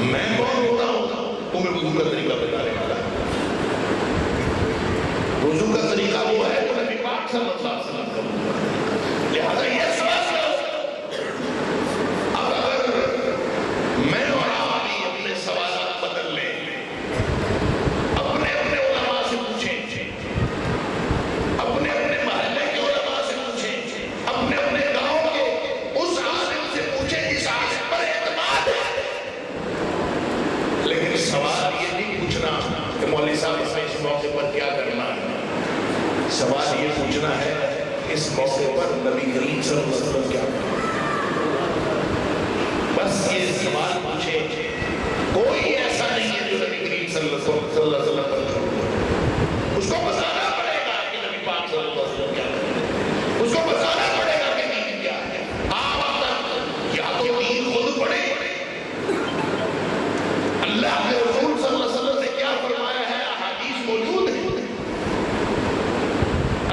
میں کون ہوتا ہوں تمہیں وضو کا طریقہ بتانے والا؟ وضو کا طریقہ وہ ہے جو نبی پاک صلی اللہ علیہ وسلم کا. لہذا یہ سوال اب اگر میں اور آپ بھی اپنے سوالات بدل لیں، اپنے اپنے علماء سے پوچھیں، اپنے اپنے محلے کے علماء سے پوچھیں، اپنے اپنے گاؤں کے اس عالم سے پوچھیں جس عالم پر اعتماد ہے. لیکن سوال یہ نہیں پوچھنا کہ مولوی صاحب ہمیں اس موقع پر کیا کرنا ہے. سوال یہ پوچھنا ہے اس موقع پر نبی کریم صلی اللہ علیہ وسلم کیا کرنا. بس یہ سوال پوچھے. کوئی ایسا نہیں ہے جو نبی کریم صلی اللہ علیہ وسلم پر اس کو بتانا پڑے گا کہ نبی پاک صلی اللہ علیہ وسلم کیا کرنا. اس کو بتانا پڑے گا کہ دین کیا ہے. آپ یا تو دین خود پڑھے، اللہ کے رسول صلی اللہ علیہ وسلم نے کیا فرمایا ہے احادیث موجود ہے،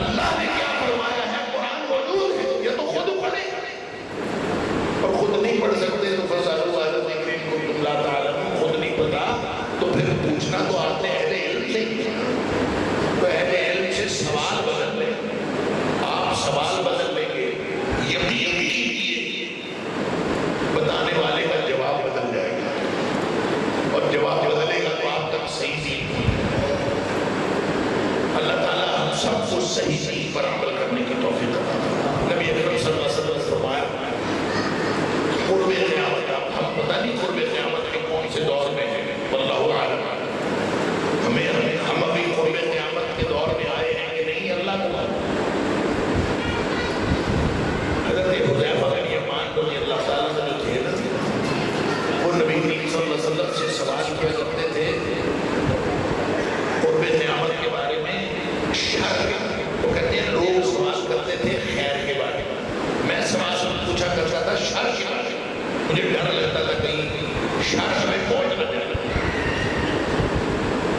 اللہ نے کیا فرمایا ہے قرآن موجود ہے. یہ تو خود پڑھے، اور خود نہیں پڑھ سکتے تو فَاسْأَلُوا أَهْلَ الذِّكْرِ إِن كُنتُمْ لَا تَعْلَمُونَ. خود نہیں پتا تو پھر پوچھنا تو آپ نے اہل علم سے کیا. تو اہل علم سے سوال بدل لیں. آپ سوال بدل لیں گے، یقین کیجیے بتانے والے کا جواب بدل جائے گا، اور جواب بدلے گا تو آپ تک صحیح نہیں. اللہ تعالیٰ ہم سب کو صحیح پر عمل کرنے کی توفیق عطا فرمائے. نبی اکرم صلی اللہ علیہ وسلم نے فرمایا قرب قیامت، ہم پتہ نہیں قرب قیامت کے کون سے دور میں ہیں، واللہ اعلم. ہم ابھی قرب قیامت کے دور میں آئے ہیں کہ نہیں، اللہ کو حضرت حذیفہ بن یمان رضی اللہ تعالیٰ عنہ جو تھے نا، وہ نبی کریم صلی اللہ علیہ وسلم سے سوال کیا کرتے تھے قرب قیامت کے بارے میں. شر وہ کہتے ہیں لوگ سوال کرتے تھے خیر کے بارے میں سوال پوچھا کرتا تھا شر کے بارے میں. مجھے ڈر لگتا تھا کہیں شر میں پہنچ نہ جائے.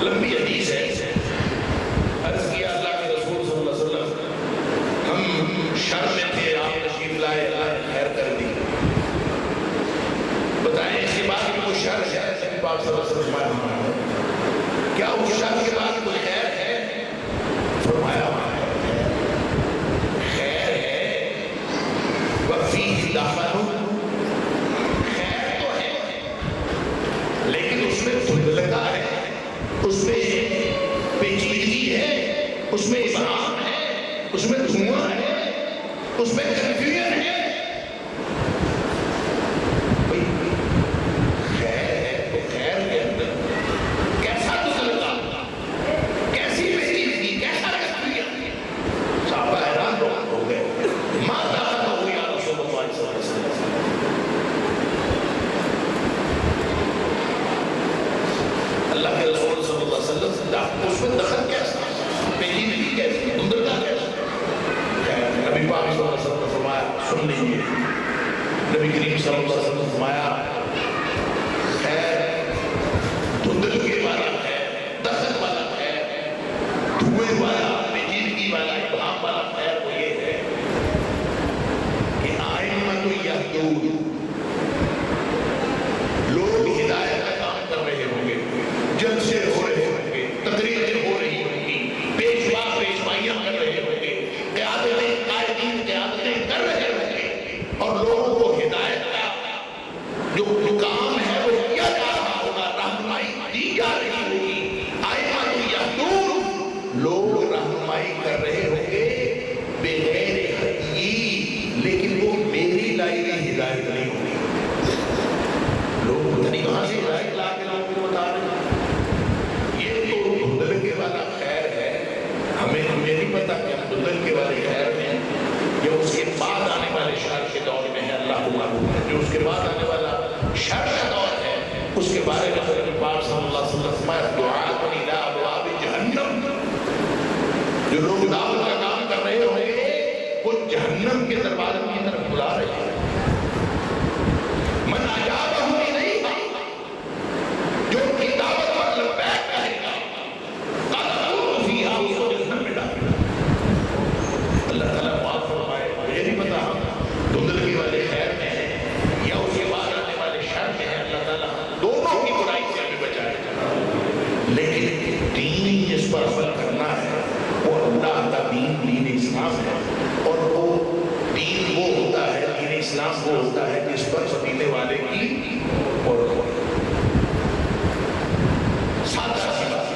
لمبی حدیث ہے. عرض کیا اللہ کے رسول صلی اللہ علیہ وسلم ہم شر میں تھے، آپ تشریف لائے، اللہ نے خیر کر دی. بتائیں اس کے بعد بھی کوئی شر ہے؟ نبی پاک صلی اللہ علیہ وسلم کیا اس شر کے بعد کوئی خیر ہے؟ فرمایا خیر ہے. وَفِيهِ دَخَلٌ، خیر تو ہے لیکن اس میں دھندلکا ہے، اس میں پیچیدگی ہے، اس میں ابہام ہے، اس میں دھواں ہے، اس میں کنفیوژن ہے. بھئی خیر ہے تو خیر کے اندر کیسا تسلطہ، کیسی پیچیدگی، کیسا کنفیوژن. صحابہ حیران ہو گئے. ماں داخل ہو یا رسول اللہ صلی اللہ علیہ وسلم. اللہ کے رسول صلی اللہ علیہ وسلم اس میں دخل کیسا، پیچیدگی کیسی، دھندلتا کیسا. نبی پاک صلی اللہ علیہ وسلم نے فرمایا سن لیجیے. نبی کریم صلی اللہ علیہ وسلم نے فرمایا خیر دھندلگی والا ہے، دخل والا ہے، دھوئے والا، پیچیدگی والا، ابہام والا خیر وہ یہ ہے کہ ائمۃ یہدون، لوگ ہدایت کا کام کر رہے ہوں گے، جلسے ہو رہے ہوں گے، تقریریں ہو رہی ہوں گی، پیشوا پیشوائیاں کر رہے ہوں گے، قیادتیں قائدین قیادتیں کر رہے ہوں گے، اور لوگوں کو ہدایت کا جو کام ہے وہ کیا جا رہا ہوگا، رہنمائی دی جا رہی ہوگی. ائمۃ یہدون، لوگ رہنمائی کر رہے ہوں گے بغیر ہدی، لیکن وہ میری لائی ہوئی ہدایت نہیں ہوگی. لوگ پتہ نہیں کہاں سے ہدایت لا کے لوگوں کو بتا رہے ہیں. یہ تو دھندلکے والا خیر ہے. ہمیں نہیں پتا کہ ہم دھندلکے والے خیر میں یا اس کے بعد آنے والے شر کے دور میں ہے. اللہ کو معلوم ہے. جو اس کے بعد آنے والا شر کا دور ہے اس کے بارے میں حضرت پاک صلی اللہ علیہ وسلم دعاء الی ابواب جہنم، جو لوگ دعوت کا کام کر رہے ہوں گے وہ جہنم کے دروازوں کی طرف بلا رہے ہیں. من اجابہ الیہا، جو ان کی دعوت پر لبیک کہے گا، قالوا فیہا، اس کو جہنم میں ڈالے گا. اللہ تعالیٰ معاف فرمائے. یہ نہیں پتا ہم دھندلگی والے خیر میں ہیں یا اس کے بعد آنے والے شر میں ہیں. اللہ تعالیٰ دونوں کی برائی سے ہمیں بچائے. لیکن دین جس پر عمل کرنا ہے وہ اللہ کا دین، دین اسلام ہے. اور وہ دین وہ ہوتا ہے، دین اسلام وہ ہوتا ہے جس پر مدینے والے کی اور سادہ سی بات.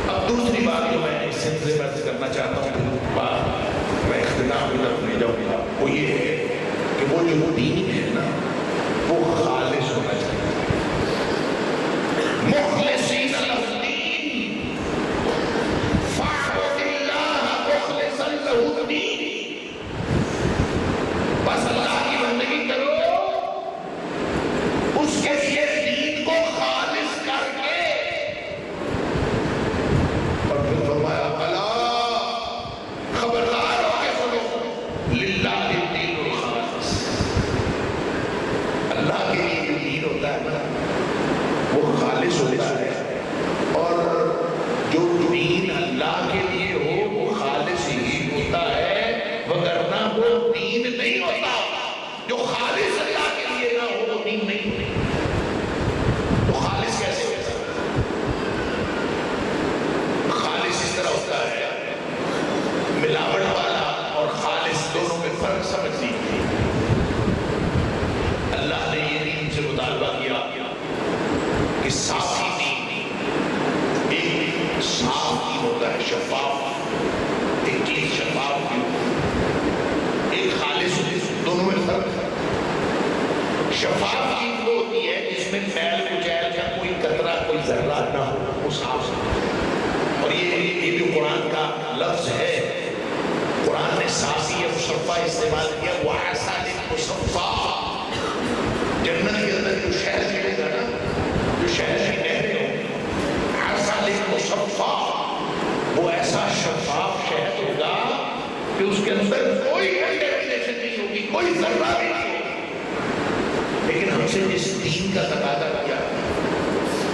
اب دوسری بات جو میں اس سلسلے میں عرض کرنا چاہتا ہوں، بات میں اختتام کی طرف لے جاؤں گا، وہ یہ ہے کہ وہ جو دین ہے نا وہ خالص ہونا چاہیے. مخلصین له الدین فاعبد اللہ مخلصا له الدین. بس اللہ کی بندگی کرو، اس کے لیے دین کو خالص کر کے. اور پھر فرمایا الا خبردار ہو کے سنو، للہ الدین الخالص. اللہ کے لیے جو دین ہوتا ہے نا وہ خالص ہوتا ہے. اور جو دین اللہ کے لیے ہو وہ خالص ہی ہوتا ہے، وگرنہ وہ دین نہیں ہوتا. جو خالص اللہ کے لیے نہ ہو وہ دین نہیں ہوتا. تو خالص کیسے ہوتا ہے؟ خالص اس طرح ہوتا ہے، ملاوٹ والا اور خالص دونوں میں فرق سمجھ لیجیے. اللہ نے یہ دین سے مطالبہ کیا کہ صافی دین، ایک صاف دین ہوتا ہے، شفاف، ایک چیز شفاف دین، ایک خالص، دونوں میں فرق ہے. شفاف دین وہ ہوتی ہے جس میں میل کچیل کا کوئی قطرہ کوئی ذرہ نہ ہو، وہ صاف ہے. اور یہ جو قرآن کا لفظ ہے، قرآن نے صافی یا مصفا استعمال کیا. وَعَسَلٍ مُصَفَّى، جنت کے اندر جو شہد ملے گا نا، جو شہد کی نہریں ہوں، عسل مصفا، وہ ایسا شفاف شہد ہوگا کہ اس کے اندر کوئی کنٹامینیشن نہیں ہوگی، کوئی ذرہ بھی نہیں ہوگی. لیکن ہم سے جس دین کا تقاضا کیا،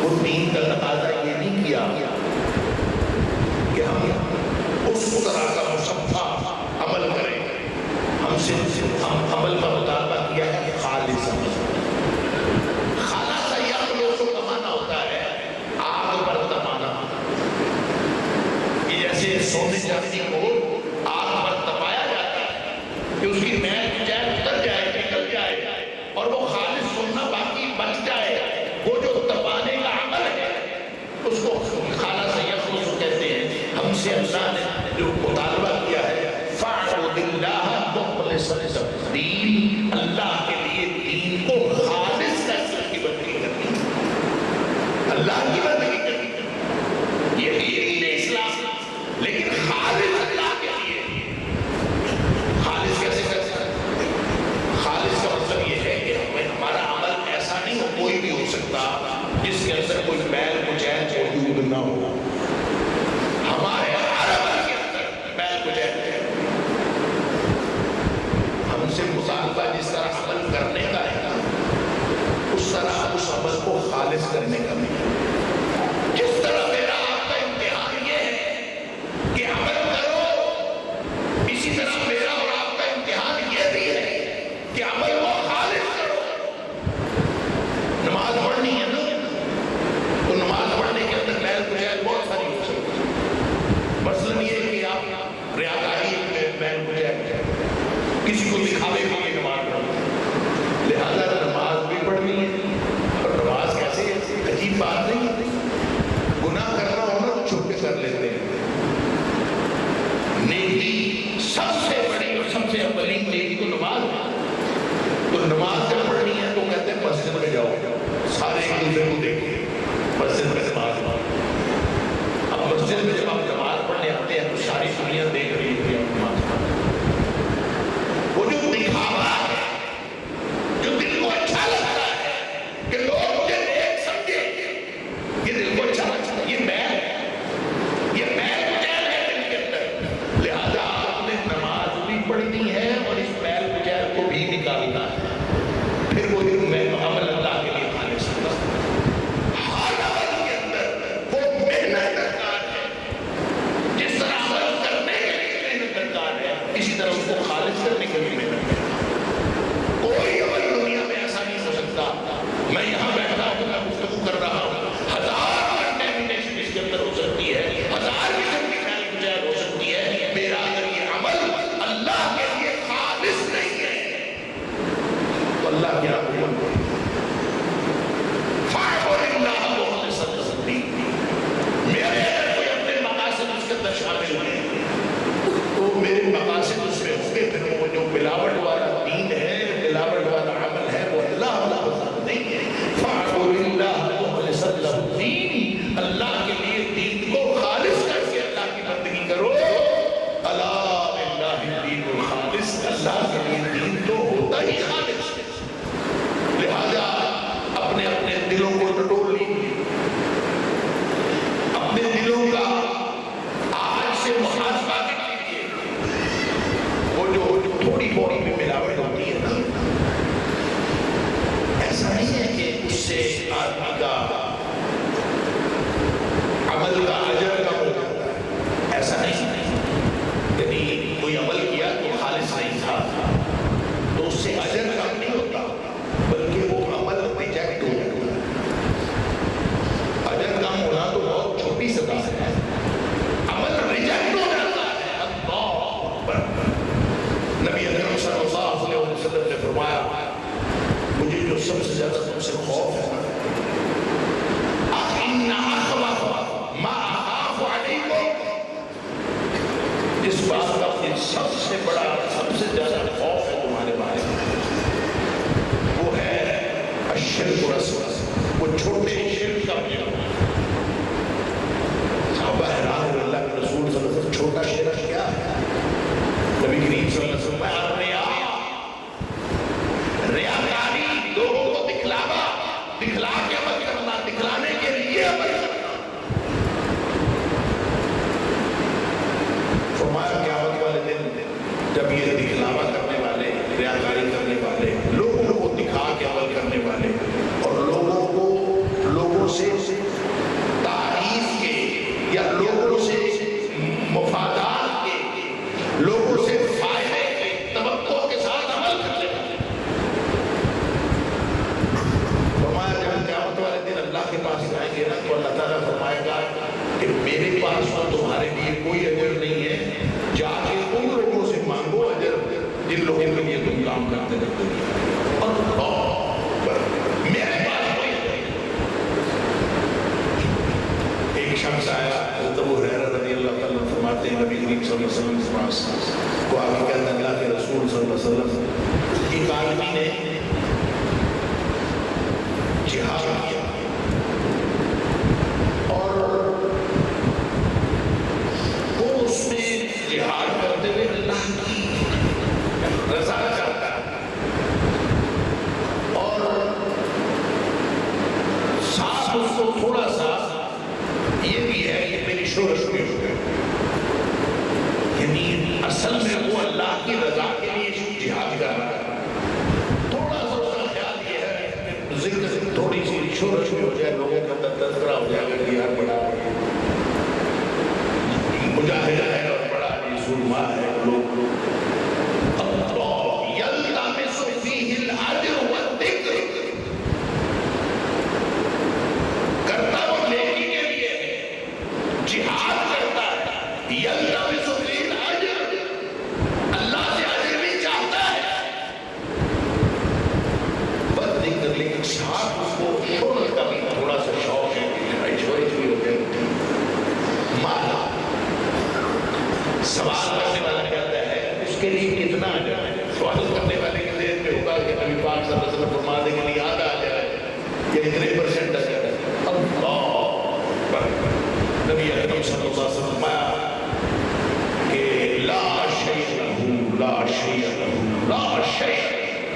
وہ دین کا تقاضا یہ نہیں کیا کہ ہم اس طرح کا مصفا عمل کریں. ہم سے ہم عمل کا مطالبہ کیا ہے کہ خالص عمل. خالص یخلص کا معنی ہوتا ہے آگ پر تپانا. یہ جیسے سونے چاندی کو آگ پر تپایا جاتا ہے کہ اس کی میل جائے اتر جائے، نکل جائے اور وہ خالص سننا باقی بچ جائے. وہ جو تپانے کا عمل ہے اس کو خالص یخلص کہتے ہیں. ہم سے اللہ نے جو جس طرح عمل کرنے کا ہے اس طرح اس عمل کو خالص کرنے کا بھی ہے. جس طرح میرا آپ کا امتحان یہ ہے کہ عمل کرو، اسی طرح میرا اور آپ کا امتحان یہ بھی ہے کہ عمل کو خالص کرو. نماز پڑھنی ہے نا، تو نماز پڑھنے کے اندر محل کچیل بہت ساری ہو سکتی ہے. مثلاً یہ کہ آپ ریاکاری میں محل کچیل کسی کو دکھاوے کے لیے نماز پڑھتے ہیں، لہذا نماز بھی پڑھنی ہے. اور نماز کیسے عجیب بات نہیں ہے، گناہ کرنا ہونا تو چھپ کے کر لیتے ہیں. نیکی سب سے بڑی اور سب سے بڑی نیکی تو نماز ہے. تو نماز جب پڑھنی ہے تو کہتے ہیں مسجد میں جاؤ، سارے ایک دوسرے کو دیکھیں، مسجد میں نماز پڑھو. اب مسجد میں جب آپ نماز پڑھنے آتے ہیں تو ساری دنیا دیکھ رہی ہے کہ آپ نماز پڑھتے ہیں. وہ جو دکھاوا ہے، جو دل کو اچھا لگتا ہے کہ لوگ مجھے ایک سمجھے، یہ دل کو اچھا لگتا ہے، یہ محل کچیل ہے دل کے اندر. لہذا آپ نے نماز بھی پڑھنی ہے اور اس محل کچیل کو بھی نکالنا ہے. پھر وہ عمل اللہ کے لیے خالص ہوگا. ہر عمل کے اندر وہ محنت درکار ہے. جس طرح عمل کرنے کے لیے محنت درکار ہے، اسی طرح اس کو خالص کرنے کے لیے محنت درکار ہے. کوئی عمل دنیا میں ایسا نہیں ہو سکتا. میں یہاں بیٹھا ہوں، میں گفتگو کر رہا ہوں، 1000 کنٹامینیشن اس کے اندر ہو سکتی ہے، 1000 قسم کی محل کچیل ہو سکتی ہے. میرا اگر یہ عمل اللہ کے لیے خالص نہیں ہے تو اللہ کیا حکم ہے؟ فَاعْبُدِ اللَّهَ مُخْلِصًا لَهُ الدِّينَ. میرے اگر کوئی اپنے مقاصد اس کے اندر شامل ہوئے تو میرے مقاصد اس میں ہوں گے. پھر وہ جو ملاوٹ والا دین ہے، ملاوٹ والا عمل ہے، وہ اللہ پسند نہیں ہے. فَاعْبُدِ اللَّهَ مُخْلِصًا لَهُ الدِّينَ. اللہ کے لیے دین کو خالص کر کے اللہ کی بندگی کرو. الا للہ الدین الخالص. اللہ کے لیے دین تو ہوتا ہی خالص ہے. لہذا اپنے اپنے دلوں کو ٹٹول لیجیے، اپنے دلوں کا آج سے محاسبہ کر لیجیے. وہ جو تھوڑی بہت بھی ملاوٹ ہوتی ہے نا، ایسا نہیں ہے کہ اس سے آدمی کا عمل کا اجر کم ہو جاتا ہے. ایسا نہیں، یعنی کوئی عمل کیا تو خالص نہیں تھا تو اس سے اجر کم نہیں ہوتا، بلکہ وہ عمل ریجیکٹ ہو جاتا ہے. اجر کم ہونا تو بہت چھوٹی سزا ہے، عمل ریجیکٹ ہو جاتا ہے. اللہ اکبر. نبی اکرم صلی اللہ علیہ وسلم نے فرمایا، مجھے جو سب سے زیادہ تم سے خوف ہے، اِنَّ أَخْوَفَ مَا أَخَافُ عَلَيْكُمْ، جس بات کا مجھے سب سے بڑا سب سے زیادہ خوف ہے تمہارے بارے میں، وہ ہے الشرک الأصغر، وہ چھوٹے شرک کا مجھے. صحابہ حیران ہوئے، اللہ کے رسول صلی اللہ علیہ وسلم چھوٹا شرک کیا ہے؟ نبی کریم صلی اللہ علیہ وسلم ریاکاری، لوگوں کو دکھلا کے عمل کرنا، دکھلانے کے لیے عمل کرنا. فرمایا قیامت والے دن جب یہ دکھلاوا کرنے والے، ریاکاری کرنے والے، لوگوں کو دکھا کے عمل کرنے والے اور لوگوں سے تعریف کے یا لوگوں سے مفادات کے، لوگوں سے فائدے کے توقع کے ساتھ عمل کرنے والے. فرمایا جب قیامت والے دن اللہ کے پاس آئیں گے نا تو اللہ تعالیٰ فرمائے گا کہ میرے پاس تو تمہارے لیے کوئی اجر نہیں ہے، جا کے ان لوگوں سے مانگو اجر جن لوگوں کے لیے تم کام کرتے رہتے ہیں. اور میرے پاس کوئی اجر نہیں. ایک شخص آیا، حضرت ابو ہریرہ رضی اللہ تعالیٰ فرماتے ہیں، نبی کریم صلی اللہ علیہ وسلم کے پاس وہ آگے کہتا ہے، اللہ کے رسول صلی اللہ علیہ وسلم، ایک آدمی نے جہاد کیا اور وہ اس میں جہاد کرتے ہوئے اللہ کی رضا چاہتا ہے اور ساتھ اس کو تھوڑا سا یہ بھی ہے کہ میری شہرت بھی ہو گئی. یعنی اصل میں وہ اللہ کی رضا کے لیے جہاد کر رہا ہے، شہرت بھی ہو جائے، لوگوں کا تذکرہ ہو جائے کہ یار بڑا مجاہد ہے اور بڑا سرما ہے، لوگ یلتمس فیہ الاجر والذکر کرتا وہ نیکی کے لیے جہاد کرتا ہے، یلتمس فیہ الاجر اللہ سے اجر بھی چاہتا ہے، بس لیکن ساتھ اس کو شہرت کا بھی تھوڑا سا شوق ہے، ایشورج بھی ہوتے ہیں، مالا سوال کرنے والا کہتا ہے اس کے لیے کتنا اجر ہے؟ سوال کرنے والے کے ذہن میں ہوگا کہ نبی پاک صلی اللہ علیہ وسلم فرما دیں کہ یاد آ جائے کہ اتنے % اجر ہے۔ اللہ اکبر، نبی اکرم صلی اللہ علیہ وسلم فرمایا کہ لا شیء لہ لا شیء لہ لا شیء،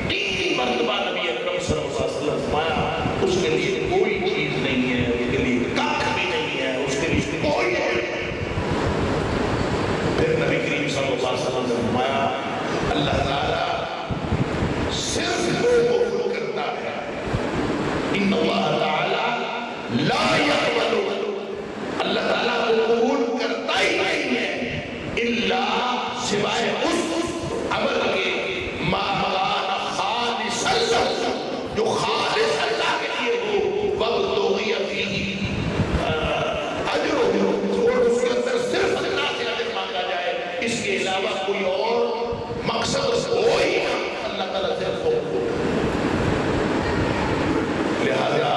3 مرتبہ نبی اکرم صلی اللہ علیہ وسلم فرمایا اس کے لیے کوئی چیز نہیں ہے، اس کے لیے ککھ بھی نہیں ہے، اس کے لیے کوئی ہے۔ پھر نبی کریم صلی اللہ علیہ وسلم نے فرمایا اللہ تعالیٰ صرف 2 کو کرتا ہے، ان اللہ تعالیٰ لا يقبل، اللہ تعالیٰ کو قبول کرتا ہی نہیں ہے الا سوائے اس عمل کے ما کان خالصا لہ، جو خالص اللہ کے لیے ہو، وابتغی فیہ اجر ہو، اور اس کے اندر صرف اللہ سے اجر مانگا جائے، اس کے علاوہ کوئی اور مقصد ہو ہی نہ، اللہ تعالیٰ سے ہو۔ لہذا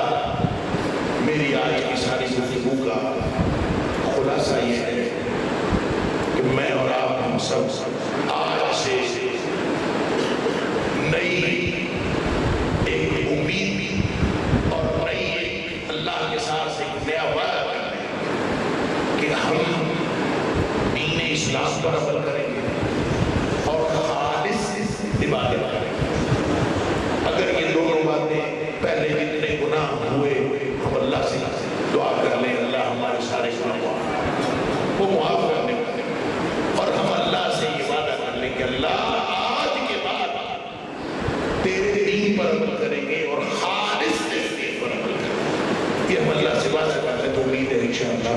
میری آج کی ساری گفتگو کا خلاصہ یہ ہے کہ میں اور آپ ہم سب آج سے نئی ایک امید اور نئی ایک اللہ کے ساتھ ایک نیا وعدہ کر رہے ہیں کہ ہم دین اسلام پر عمل کریں گے اور خالص عبادت کریں گے۔ اگر یہ دونوں باتیں پہلے جتنے گناہ ہوئے ہم اللہ سے دعا کر لیں اللہ ہمارے سارے گناہ وہ معاف کرنے والے، اور ہم اللہ سے یہ وعدہ کر لیں کہ اللہ آج کے بعد تیرے دین پر عمل کریں گے اور خالص تیرے دین پر عمل کریں گے، یہ ہم اللہ سے وعدہ کرتے تو امید ہے انشاءاللہ